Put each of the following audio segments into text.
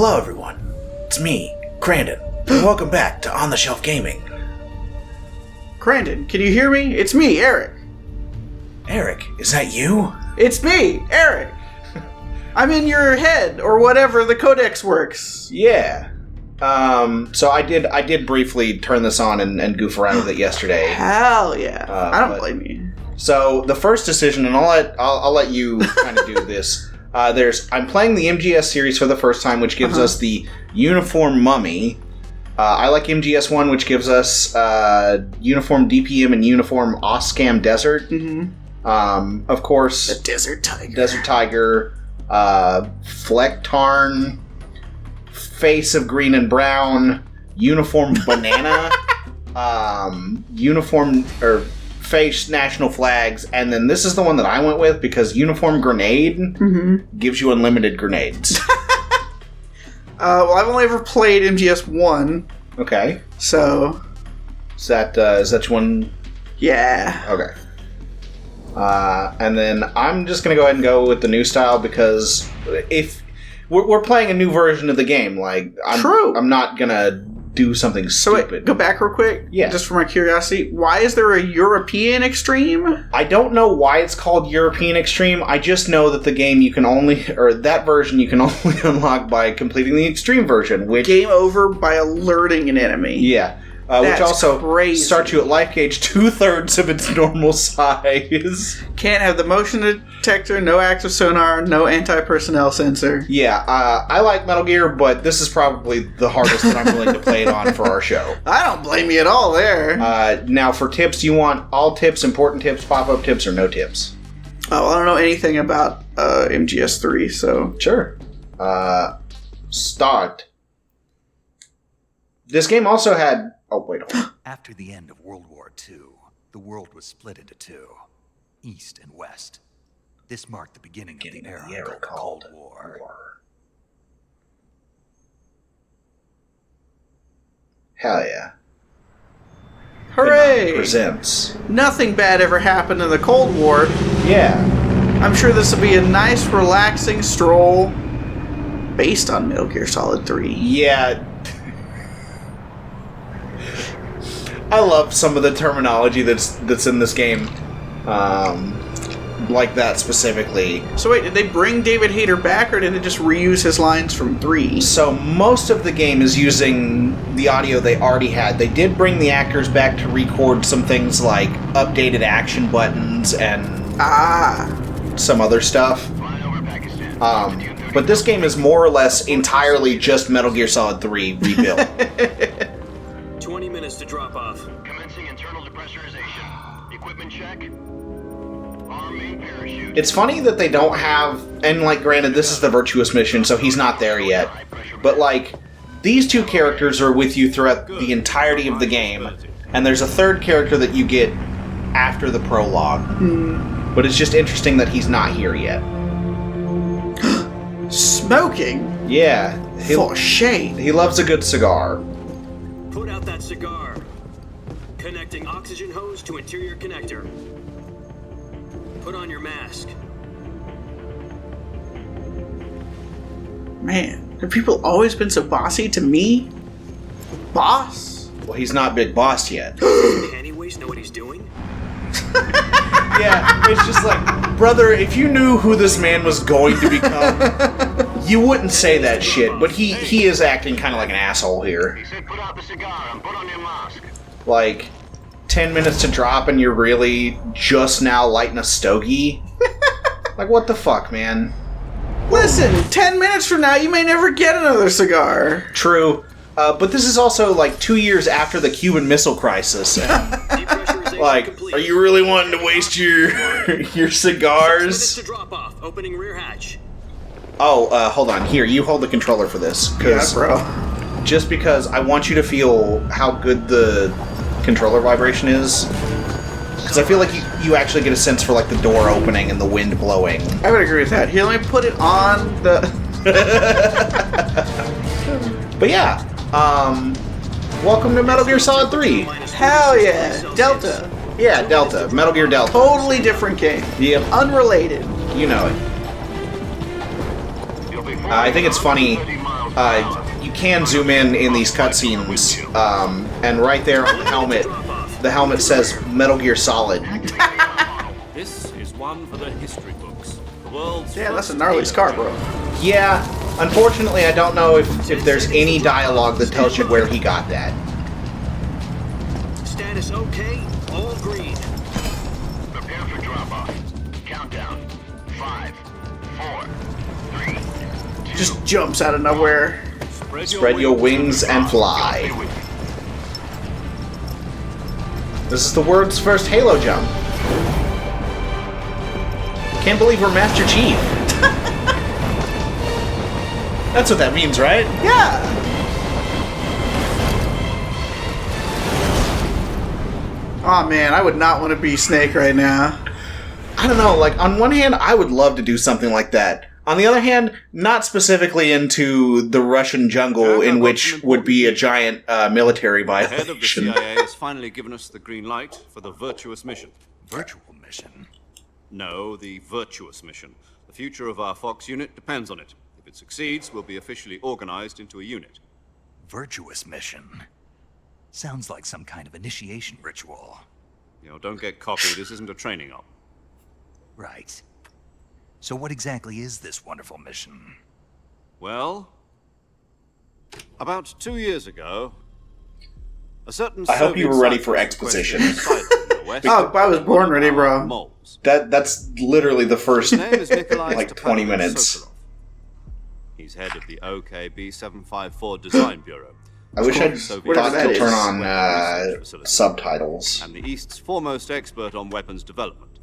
Hello everyone, it's me, Crandon, and welcome back to On the Shelf Gaming. Crandon, can you hear me? It's me, Eric. Eric, is that you? It's me, Eric. I'm in your head, or whatever the codex works. Yeah. So I did briefly turn this on and goof around with it yesterday. Hell yeah. I don't blame you. So the first decision, and I'll let you kind of do this. I'm playing the MGS series for the first time, which gives us the Uniform Mummy. I like MGS1, which gives us Uniform DPM and Uniform Oscam Desert. Mm-hmm. Of course, the Desert Tiger. Desert Tiger, Flecktarn, Face of Green and Brown, Uniform Banana, Uniform or Face National Flags, and then this is the one that I went with because Uniform Grenade gives you unlimited grenades. Well, I've only ever played MGS1. Okay. So... Is that one? Yeah. Okay. And then I'm just going to go ahead and go with the new style because if... We're playing a new version of the game. Like, I'm not going to do something stupid. So wait, go back real quick? Yeah. Just for my curiosity. Why is there a European Extreme? I don't know why it's called European Extreme. I just know that the game that version you can only unlock by completing the Extreme version, which... Game over by alerting an enemy. Yeah. Which also crazy. Starts you at life gauge 2/3 of its normal size. Can't have the motion detector, no active sonar, no anti-personnel sensor. Yeah, I like Metal Gear, but this is probably the hardest that I'm willing to play it on for our show. I don't blame you at all there. Now, for tips, do you want all tips, important tips, pop-up tips, or no tips? Oh, I don't know anything about MGS3, so... Sure. Start. This game also had... Oh, wait. After the end of World War II, the world was split into two, East and West. This marked the beginning of the era called Cold War. Hell yeah. Hooray! Presents. Nothing bad ever happened in the Cold War. Yeah. I'm sure this will be a nice, relaxing stroll based on Metal Gear Solid 3. Yeah. I love some of the terminology that's in this game, like that specifically. So wait, did they bring David Hayter back, or did they just reuse his lines from 3? So most of the game is using the audio they already had. They did bring the actors back to record some things like updated action buttons and some other stuff. But this game is more or less entirely just Metal Gear Solid 3 rebuilt. 20 minutes to drop off. Commencing internal depressurization. Equipment check. Arm main parachute. It's funny that they don't have... And, like, granted, this is the Virtuous mission, so he's not there yet. But, like, these two characters are with you throughout the entirety of the game. And there's a third character that you get after the prologue. But it's just interesting that he's not here yet. Smoking? Yeah. For shame. He loves a good cigar. Put out that cigar. Connecting oxygen hose to interior connector. Put on your mask. Man, have people always been so bossy to me? Boss? Well, he's not Big Boss yet. Anyways, know what he's doing? Yeah, it's just like, brother, if you knew who this man was going to become, you wouldn't say that shit, but he is acting kind of like an asshole here. He said put out the cigar and put on your mask. Like, 10 minutes to drop and you're really just now lighting a stogie? Like, what the fuck, man? Listen, 10 minutes from now you may never get another cigar. True. But this is also like 2 years after the Cuban Missile Crisis. Like, are you really wanting to waste your cigars? To drop off. Opening rear hatch. Oh, hold on. Here, you hold the controller for this. Yeah, bro. Just because I want you to feel how good the controller vibration is. Because I feel like you actually get a sense for like the door opening and the wind blowing. I would agree with that. Here, let me put it on the... But yeah, welcome to Metal Gear Solid 3. Hell yeah, Delta. Yeah, Delta. Metal Gear Delta. Totally different game. Yep. Unrelated. You know it. I think it's funny You can zoom in these cutscenes, and right there on the helmet says Metal Gear Solid. This is one for the history books. The world's Yeah, that's a first gnarly Halo scar, game. bro. Yeah, unfortunately, I don't know if there's any dialogue that tells you where he got that. Status okay? All green. Prepare for drop-off. Countdown. 5, 4, 3, 2. Just jumps out of nowhere. Spread your wings and fly. This is the world's first Halo jump. Can't believe we're Master Chief. That's what that means, right? Yeah. Oh man, I would not want to be Snake right now. I don't know, like, on one hand, I would love to do something like that. On the other hand, not specifically into the Russian jungle, in which would be a giant military The head of the violation. CIA has finally given us the green light for the virtuous mission. Virtual mission? No, the virtuous mission. The future of our Fox unit depends on it. If it succeeds, we'll be officially organized into a unit. Virtuous mission? Sounds like some kind of initiation ritual. You know, don't get cocky. This isn't a training op. Right. So what exactly is this wonderful mission? Well, about 2 years ago, a certain I hope you were ready Soviet for scientist exposition. requested in the West Oh, I was born ready, bro. moles. That's literally the first, His name is Nikolai like, 20 Stepanovich minutes. Sokolov. He's head of the OKB 754 Design Bureau. I wish I'd Soviet thought that to is. turn on research facility, subtitles. and the East's foremost expert on weapons development.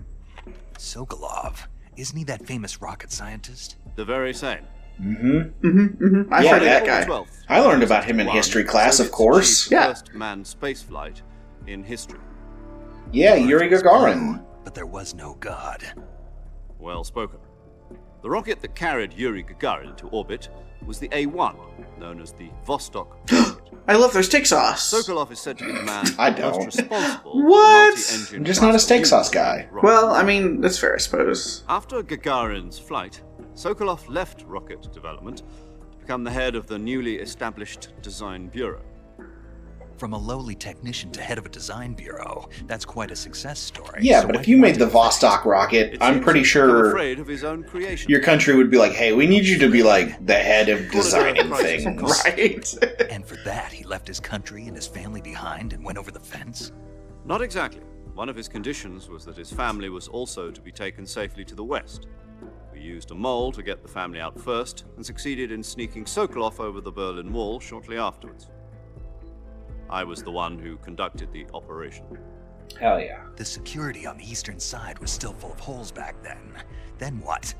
Sokolov. Isn't he that famous rocket scientist? The very same. I've Yeah, heard of that that guy. 12th, I learned about him in 1961, history class, of Soviets course. achieved Yeah. the first manned spaceflight in history. Yeah, Yuri Gagarin. But there was no God. Well spoken. The rocket that carried Yuri Gagarin to orbit was the A-1, known as the Vostok rocket. I love their steak sauce. Sokolov is said to be the man I most don't. responsible for the What? multi-engine I'm just not a steak sauce transfer guy. rocket. Well, I mean, that's fair, I suppose. After Gagarin's flight, Sokolov left rocket development to become the head of the newly established Design Bureau. From a lowly technician to head of a design bureau, that's quite a success story. Yeah, So but why if you made the wasn't it Vostok rocket, It I'm seems pretty he's become sure afraid of his own creation. your country would be like, hey, we need you to be like the head of designing crisis, of things. course. Right. And for that, he left his country and his family behind and went over the fence? Not exactly. One of his conditions was that his family was also to be taken safely to the west. We used a mole to get the family out first, and succeeded in sneaking Sokolov over the Berlin Wall shortly afterwards. I was the one who conducted the operation. Hell yeah. The security on the eastern side was still full of holes back then. Then what?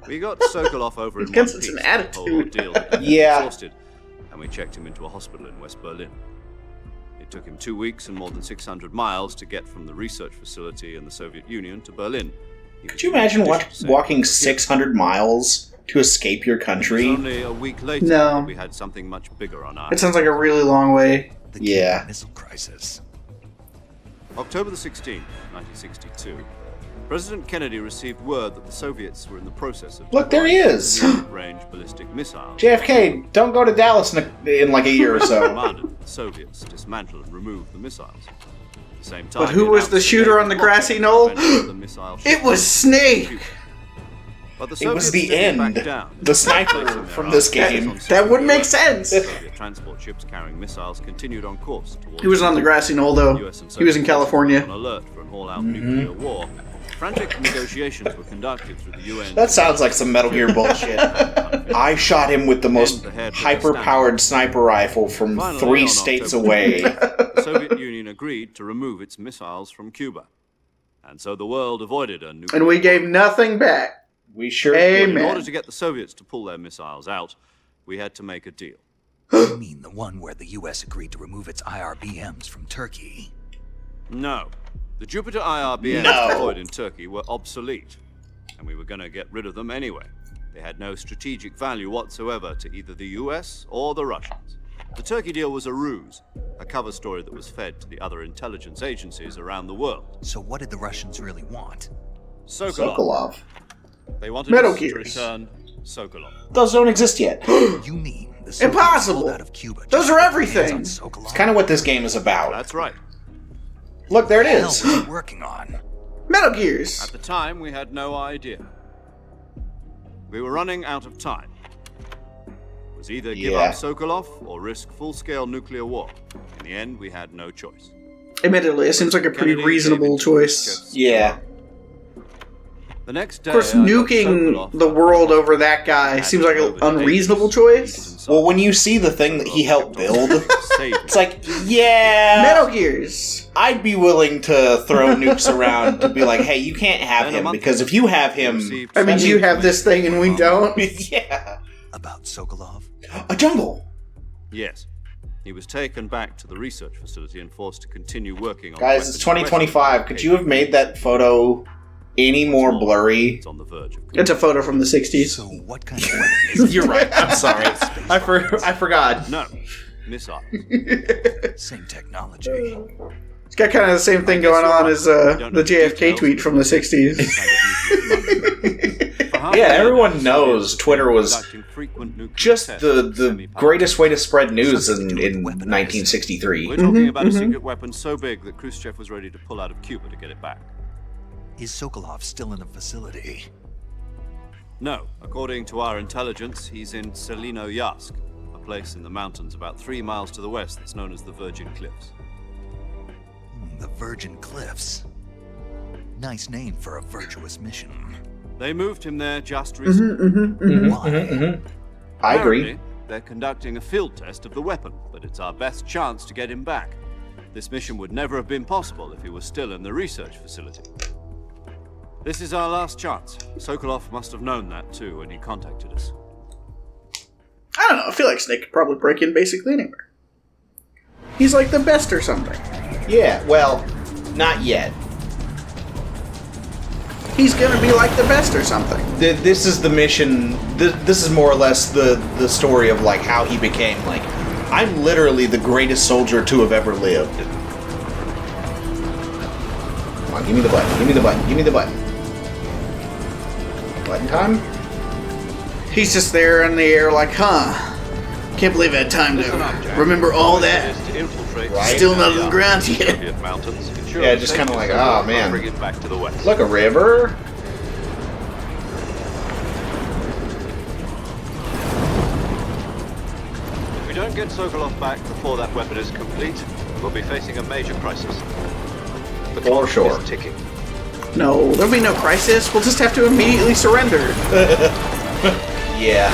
We got Sokolov over in one Guess piece. it's an The whole attitude. ordeal had been Yeah. exhausted, and we checked him into a hospital in West Berlin. It took him 2 weeks and more than 600 miles to get from the research facility in the Soviet Union to Berlin. Could you imagine walking 600 miles to escape your It was country? only a week later No. that we had something much bigger on our It sounds like a really long way. The Yeah. Cuban Missile Crisis. October the 16th, 1962, President Kennedy received word that the Soviets were in the process of Look, there he is. range ballistic missiles. JFK, don't go to Dallas in like a year or so. Demanded that the Soviets dismantle and remove the missiles. At the same time, But who he was announced the that shooter they on the would grassy block knoll? the event of the missile It was shipment. Snake! But the It was Soviets the didn't end. back down. The sniper Placing their from this eyes game. on That would make Soviet sense. Soviet transport ships carrying missiles continued on course towards He wasn't on the grassy knoll, though. US and He was in Soviet California. forces were on alert for an all-out nuclear war. Frantic negotiations were conducted through the UN. That sounds like some Metal Gear bullshit. I shot him with the most hyper-powered sniper rifle from Finally, 3 on states October away. The Soviet Union agreed to remove its missiles from Cuba. And so the world avoided a nuclear And we war. gave nothing back. We sure Amen. In order to get the Soviets to pull their missiles out, we had to make a deal. You mean the one where the US agreed to remove its IRBMs from Turkey? No. The Jupiter IRBMs No. deployed in Turkey were obsolete, and we were going to get rid of them anyway. They had no strategic value whatsoever to either the US or the Russians. The Turkey deal was a ruse, a cover story that was fed to the other intelligence agencies around the world. So what did the Russians really want? Sokolov. Sokolov. They wanted Metal us to Gears. return Sokolov. Those don't exist yet. You mean The Soviets Impossible. pulled out of Cuba Those just are to get their hands everything. on Sokolov. It's kind of what this game is about. That's right. Look, there it What the hell is. was he working on? Metal Gears. At the time, we had no idea. We were running out of time. It was either give Yeah. up Sokolov or risk full-scale nuclear war. In the end, we had no choice. Admittedly, it seems like a pretty Kennedy reasonable gave in to choice. Khrushchev's Yeah. The next day, Of course, I got nuking Sokolov the world over that guy seems like an unreasonable choice. Well, when you see the thing that he helped build, Saved it's like, yeah, Metal Gears. I'd be willing to throw nukes around to be like, hey, you can't have Then a him, month because if you have him, received I mean, That you means- have this thing and we don't. yeah, About Sokolov? a jungle. Yes. He was taken back to the research facility and forced to continue working on Guys, it's 2025. Could you have made that photo any more blurry? It's on the verge of It's a photo from the 60s. So what kind of weapon is it? You're right. I'm sorry. I forgot. No. Missiles. Same technology. It's got kind of the same thing going on as the JFK tweet from the 60s. Yeah, everyone knows Twitter was just the greatest way to spread news in 1963. We're talking about a secret weapon so big that Khrushchev was ready to pull out of Cuba to get it back. Is Sokolov still in the facility? No, according to our intelligence, he's in Selino Yask, a place in the mountains about 3 miles to the west that's known as the Virgin Cliffs. The Virgin Cliffs. Nice name for a virtuous mission. They moved him there just recently. Why? I agree. Apparently, they're conducting a field test of the weapon, but it's our best chance to get him back. This mission would never have been possible if he was still in the research facility. This is our last chance. Sokolov must have known that too when he contacted us. I don't know. I feel like Snake could probably break in basically anywhere. He's like the best or something. Yeah, well, not yet. He's gonna be like the best or something. This is the mission. This is more or less the story of like how he became like, I'm literally the greatest soldier to have ever lived. Come on, give me the button. Give me the button. Give me the button. Button time? He's just there in the air like, huh. Can't believe I had time to remember all that. Right. Still not on the ground yet. Yeah, just kinda like, oh, man. Bring it back to the west. Look, a river. If we don't get Sokolov back before that weapon is complete, we'll be facing a major crisis. The For clock sure. is ticking. No, there'll be no crisis. We'll just have to immediately surrender. Yeah.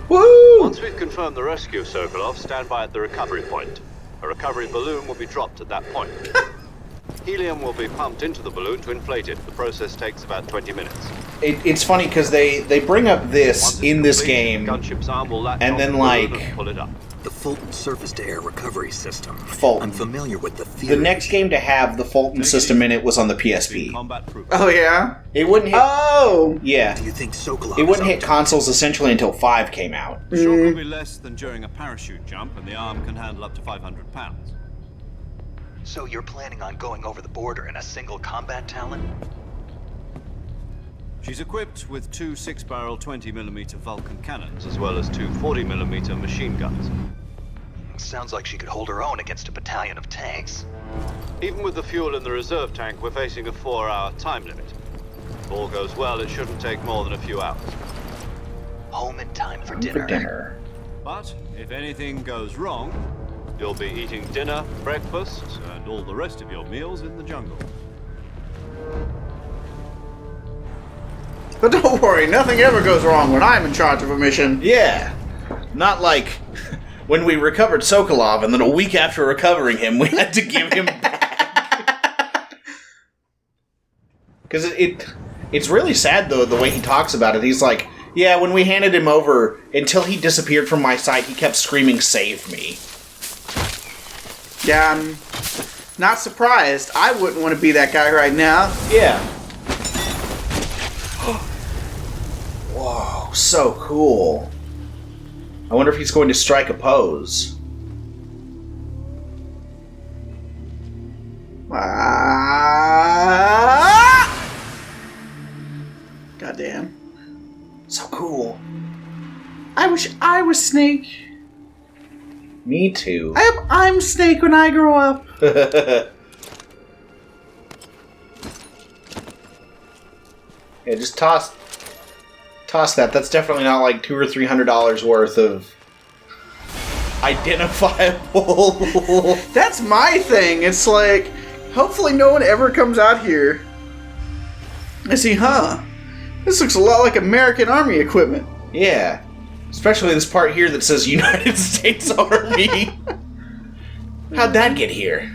Woo! Once we've confirmed the rescue of Sokolov, stand by at the recovery point. A recovery balloon will be dropped at that point. Helium will be pumped into the balloon to inflate it. The process takes about 20 minutes. It's funny because they bring up this Once it's in this complete, game, gunship's arm will latch and onto then, the balloon like, and pull it up. The Fulton surface-to-air recovery system. Fulton. I'm familiar with the theory. the next game to have the Fulton system in it was on the PSP. Combat proof. Oh, yeah? It wouldn't hit. Oh! Yeah. Do you think Sokolov It is wouldn't up hit to consoles essentially until 5 came out. The shock will be less than during a parachute jump, and the arm can handle up to 500 pounds. So you're planning on going over the border in a single combat Talon? She's equipped with 2 6-barrel 20mm Vulcan cannons, as well as 2 40mm machine guns. Sounds like she could hold her own against a battalion of tanks. Even with the fuel in the reserve tank, we're facing a 4-hour time limit. If all goes well, it shouldn't take more than a few hours. Home in time for For dinner. dinner. But if anything goes wrong, you'll be eating dinner, breakfast, and all the rest of your meals in the jungle. But don't worry, nothing ever goes wrong when I'm in charge of a mission. Yeah. Not like when we recovered Sokolov, and then a week after recovering him, we had to give him back. Because it's really sad, though, the way he talks about it. He's like, yeah, when we handed him over, until he disappeared from my sight, he kept screaming, "Save me." Yeah, I'm not surprised. I wouldn't want to be that guy right now. Yeah. Whoa, so cool. I wonder if he's going to strike a pose. Goddamn. So cool. was Snake. Me too. I'm Snake when I grow up. Yeah, just toss that. That's definitely not like $200 or $300 worth of identifiable. That's my thing. It's like, hopefully no one ever comes out here. I see, this looks a lot like American Army equipment. Yeah, especially this part here that says United States Army. How'd that get here?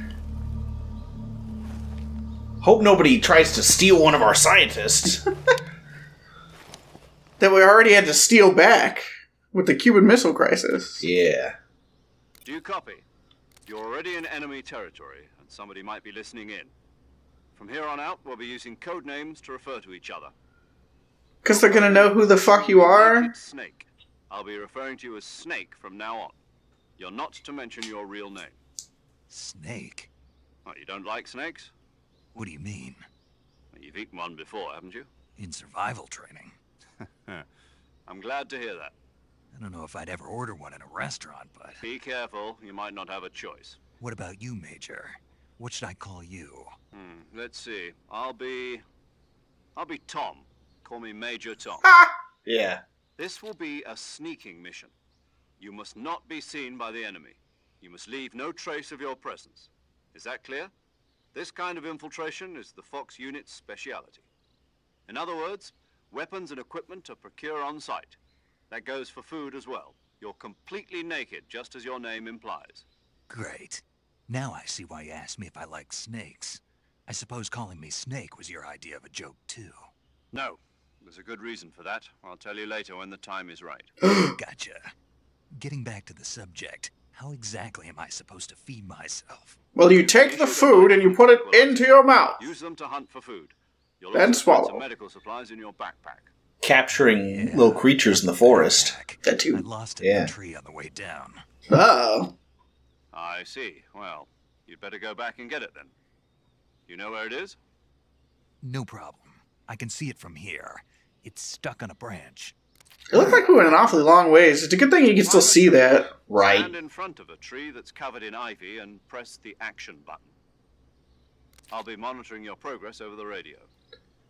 Hope nobody tries to steal one of our scientists. That we already had to steal back with the Cuban Missile Crisis. Yeah. Do you copy? You're already in enemy territory, and somebody might be listening in. From here on out, we'll be using code names to refer to each other. Because they're going to know who the fuck you are? Naked Snake. I'll be referring to you as Snake from now on. You're not to mention your real name. Snake? Oh, you don't like snakes? What do you mean? Well, you've eaten one before, haven't you? In survival training? I'm glad to hear that. I don't know if I'd ever order one in a restaurant, but... Be careful, you might not have a choice. What about you, Major? What should I call you? Let's see. I'll be Tom. Call me Major Tom. Yeah. This will be a sneaking mission. You must not be seen by the enemy. You must leave no trace of your presence. Is that clear? This kind of infiltration is the Fox unit's speciality. In other words, weapons and equipment are procure on site. That goes for food as well. You're completely naked, just as your name implies. Great. Now I see why you asked me if I like snakes. I suppose calling me Snake was your idea of a joke, too. No. There's a good reason for that. I'll tell you later when the time is right. Gotcha. Getting back to the subject, how exactly am I supposed to feed myself? Well, you take the food and you put it into your mouth. Use them to hunt for food. You'll Then also find swallow. some medical supplies in your backpack. Capturing little creatures in the forest. That too. I lost it in the tree on the way down. Oh. I see. Well, you'd better go back and get it then. You know where it is? No problem. I can see it from here. It's stuck on a branch. It looked like we went an awfully long ways. It's a good thing you can still see that. Right. Stand in front of a tree that's covered in ivy and press the action button. I'll be monitoring your progress over the radio.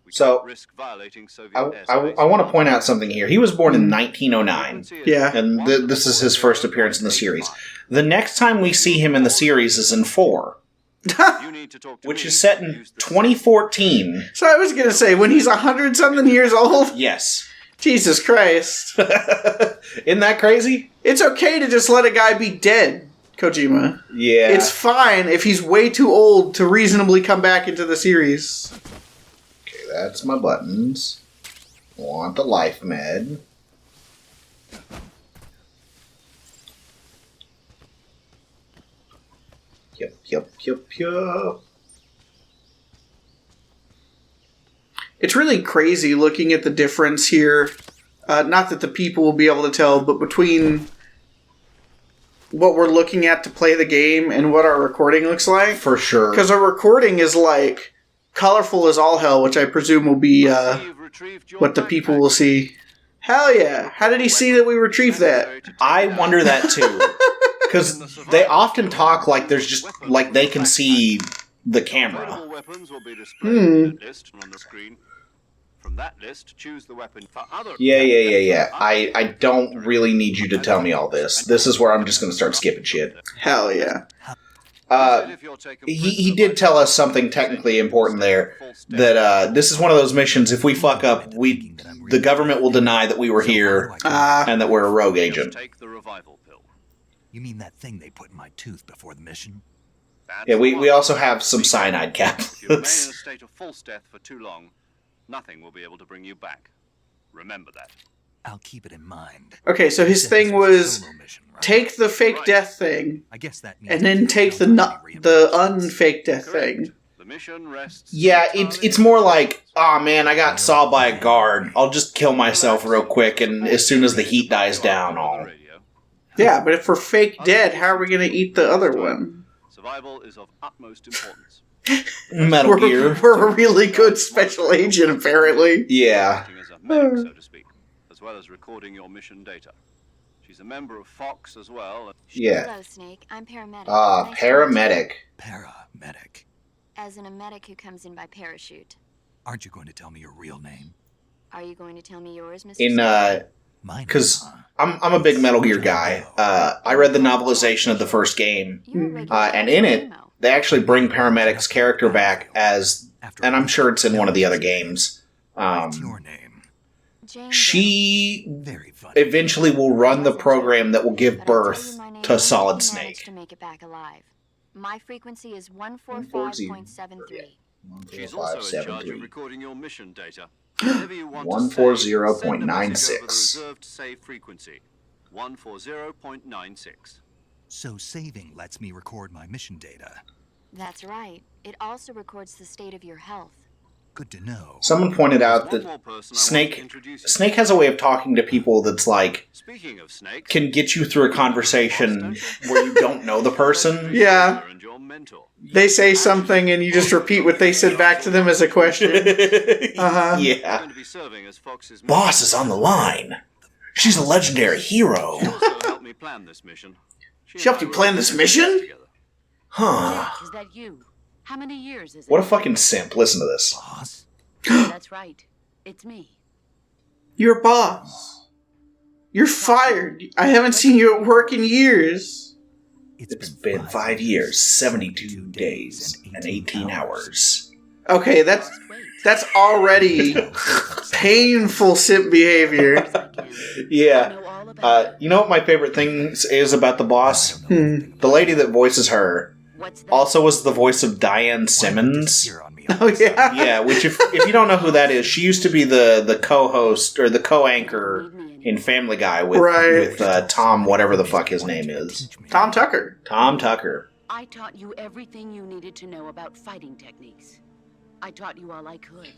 We So, can't risk violating Soviet I airspace. want to point out something here. He was born in 1909. Yeah. And this is his first appearance in the series. The next time we see him in the series is in 4, You need to talk to which me is set and in use the 2014. So I was going to say, when he's 100-something years old? Yes. Jesus Christ. Isn't that crazy? It's okay to just let a guy be dead, Kojima. Yeah. It's fine if he's way too old to reasonably come back into the series. Okay, that's my buttons. Want the life med. Yup. It's really crazy looking at the difference here. Not that the people will be able to tell, but between what we're looking at to play the game and what our recording looks like. For sure. Because our recording is like colorful as all hell, which I presume will be You've retrieved your what the people will see. Hell yeah. How did he see that we retrieved that? I wonder that too. Because they often talk like there's just, like they can see the camera. Available weapons will be displayed in a list on the screen. From that list, choose the weapon for other... Yeah. I don't really need you to tell me all this. This is where I'm just going to start skipping shit. Hell yeah. He did tell us something technically important there. That this is one of those missions, if we fuck up, the government will deny that we were here and that we're a rogue agent. Take the revival pill. You mean that thing they put in my tooth before the mission? That's Yeah, the we one. also have some cyanide If you remain in a caplets. state of false death for too long, nothing will be able to bring you back. Remember that. I'll keep it in mind. Okay, so his You said thing this a was solo mission, right? take the fake death thing I guess that means and then take the unfake death thing. The mission rests... Yeah, it's more like, oh man, I got saw by a guard. I'll just kill myself real quick, and as soon as the heat dies down, I'll... Yeah, but if we're fake dead, how are we going to eat the other one? Survival is of utmost importance. Metal Gear. We're a really good special agent, apparently. Yeah. Acting as a medic, so to speak, as well as recording your mission data. She's a member of Fox as well. Yeah. Hello, Snake. I'm paramedic. Ah, Nice to meet you. paramedic. Paramedic. As in a medic who comes in by parachute. Aren't you going to tell me your real name? Are you going to tell me yours, Mr. In Snake? Mine. because I'm a big Metal Gear guy. I read the novelization of the first game, You're a regular and in it, emo. they actually bring Paramedic's character back as, and I'm sure it's in one of the other games. What's your name? Jane She Very funny. eventually will run the program that will give Doe, but I'll tell birth you my name to only Solid if you manage Snake. to make it back alive. My frequency is 145.73. She's also in charge of 573. recording your mission data. Whenever you want to 140.96. send a message over the reserved save frequency. 140.96. So saving lets me record my mission data. That's right. It also records the state of your health. Good to know. Someone pointed out One that more person I want to Snake introduce you. Snake has a way of talking to people that's like Speaking of snakes, can get you through a conversation where you don't know the person. Yeah. and your mentor. They say something and you just repeat what they said back to them as a question. Uh-huh. She's Yeah. going to be serving as Fox's Boss is on the line. She's a legendary hero. She also helped me plan this mission. She helped you plan this mission? Together. Huh. Jack, is that you? How many years is it? What a fucking simp. Listen to this. Boss? That's right. It's me. You're a boss. You're fired. I haven't seen you at work in years. It's been 5 years, 72 days, and 18 hours. Okay, Just wait. that's already painful simp behavior. I can. I Yeah. know all about You know what my favorite thing is about the boss? Hmm. The lady that voices her what's that? also was the voice of Diane Simmons. Oh, yeah? Yeah, which if you don't know who that is, she used to be the co-host or the co-anchor in Family Guy with, Right. with Tom, whatever the fuck his name is. Tom Tucker. Tom Tucker. I taught you everything you needed to know about fighting techniques. I taught you all I could.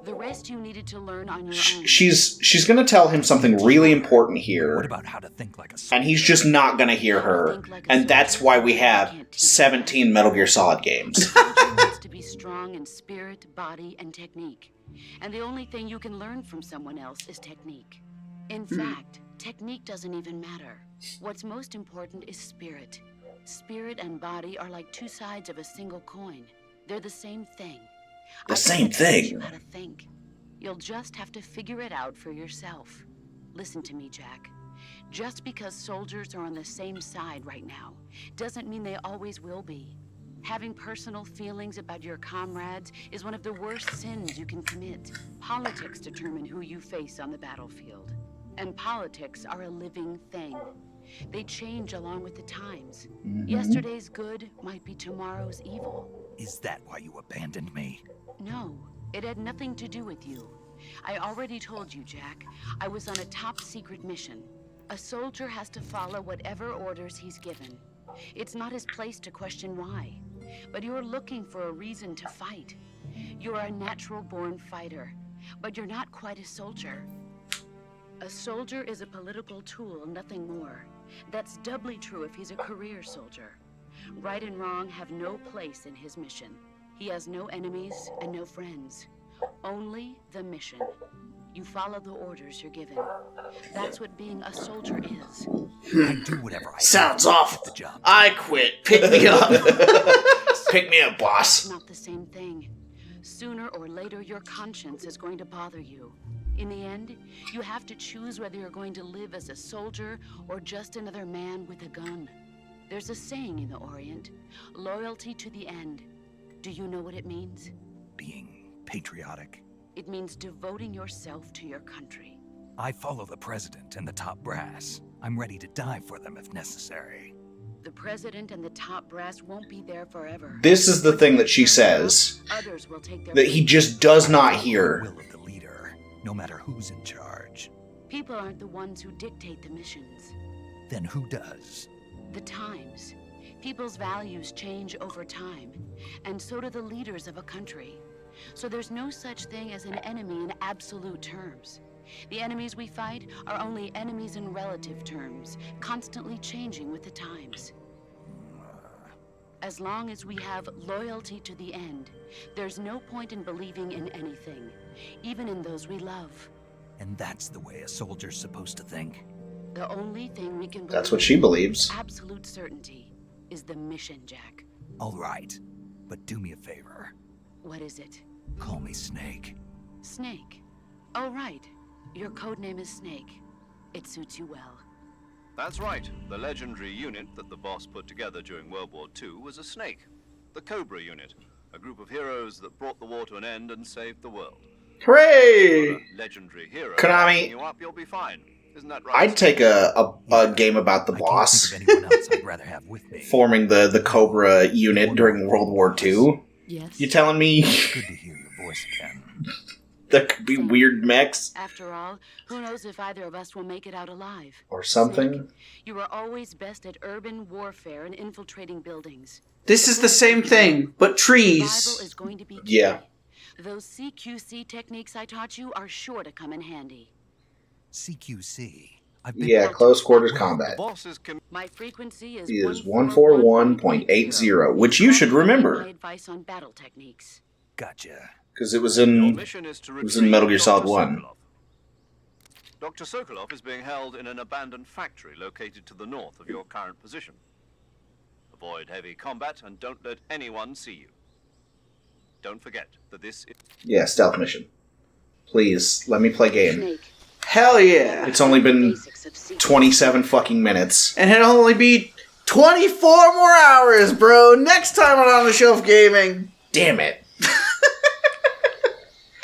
The rest you needed to learn on your own. She's gonna tell him something really important What here, about how to think like a and he's just not gonna hear her. And that's why we have 17 Metal Gear Solid games. Soldier needs to be strong in spirit, body, and technique. And the only thing you can learn from someone else is technique. In fact, technique doesn't even matter. What's most important is spirit. Spirit and body are like two sides of a single coin. They're the same thing. The I same can't teach thing? you how to think. You'll just have to figure it out for yourself. Listen to me, Jack. Just because soldiers are on the same side right now doesn't mean they always will be. Having personal feelings about your comrades is one of the worst sins you can commit. Politics determine who you face on the battlefield. And politics are a living thing. They change along with the times. Yesterday's good might be tomorrow's evil. Is that why you abandoned me? No, it had nothing to do with you. I already told you, Jack. I was on a top secret mission. A soldier has to follow whatever orders he's given. It's not his place to question why. But you're looking for a reason to fight. You're a natural-born fighter, but you're not quite a soldier. A soldier is a political tool, nothing more. That's doubly true if he's a career soldier. Right and wrong have no place in his mission. He has no enemies and no friends. Only the mission. You follow the orders you're given. That's what being a soldier is. I do whatever I Sounds can to awful. get the job. I quit. Pick me up. Pick me up, It's boss. not the same thing. Sooner or later, your conscience is going to bother you. In the end, you have to choose whether you're going to live as a soldier or just another man with a gun. There's a saying in the Orient, loyalty to the end. Do you know what it means? Being patriotic. It means devoting yourself to your country. I follow the president and the top brass. I'm ready to die for them if necessary. The president and the top brass won't be there forever. This is the thing that she says Others will take their that he place. just does not The hear. will of the leader, no matter who's in charge. People aren't the ones who dictate the missions. Then who does? The times. People's values change over time, and so do the leaders of a country. So there's no such thing as an enemy in absolute terms. The enemies we fight are only enemies in relative terms, constantly changing with the times. As long as we have loyalty to the end, there's no point in believing in anything, even in those we love. And that's the way a soldier's supposed to think? The only thing we can That's what believe she believes. with absolute certainty is the mission, Jack. All right, but do me a favor. What is it? Call me Snake. Snake. Oh, right. Your code name is Snake. It suits you well. That's right. The legendary unit that the boss put together during World War II was a snake. The Cobra unit. A group of heroes that brought the war to an end and saved the world. Hooray! A legendary hero. Konami. backing you up, you'll be fine. Isn't that right? I'd take a game about the boss I can't think of anyone else I'd rather have with me. forming the Cobra unit during World War II. Yes. You telling me Good to hear your voice again. there could be weird mechs After all, who knows if either of us will make it out alive? or something? Snake, you are always best at urban warfare and infiltrating buildings. This is the same thing, but Survival trees. is going to be key. Yeah. Those CQC techniques I taught you are sure to come in handy. CQC. I've been Yeah, close quarters Well, The combat boss is My frequency is is 141.80, which you should My remember advice on battle techniques. Gotcha. because it was Your in mission is to it was in retrieve Metal Gear Solid Dr. 1. Sokolov. Dr. Sokolov is being held in an abandoned factory located to the north of your current position. Avoid heavy combat and don't let anyone see you. Don't forget that this is... Yeah, stealth mission. Please, let me play game. Snake, Hell yeah. It's only been basics of secret. 27 fucking minutes. And it'll only be 24 more hours, bro. Next time on the Shelf Gaming. Damn it.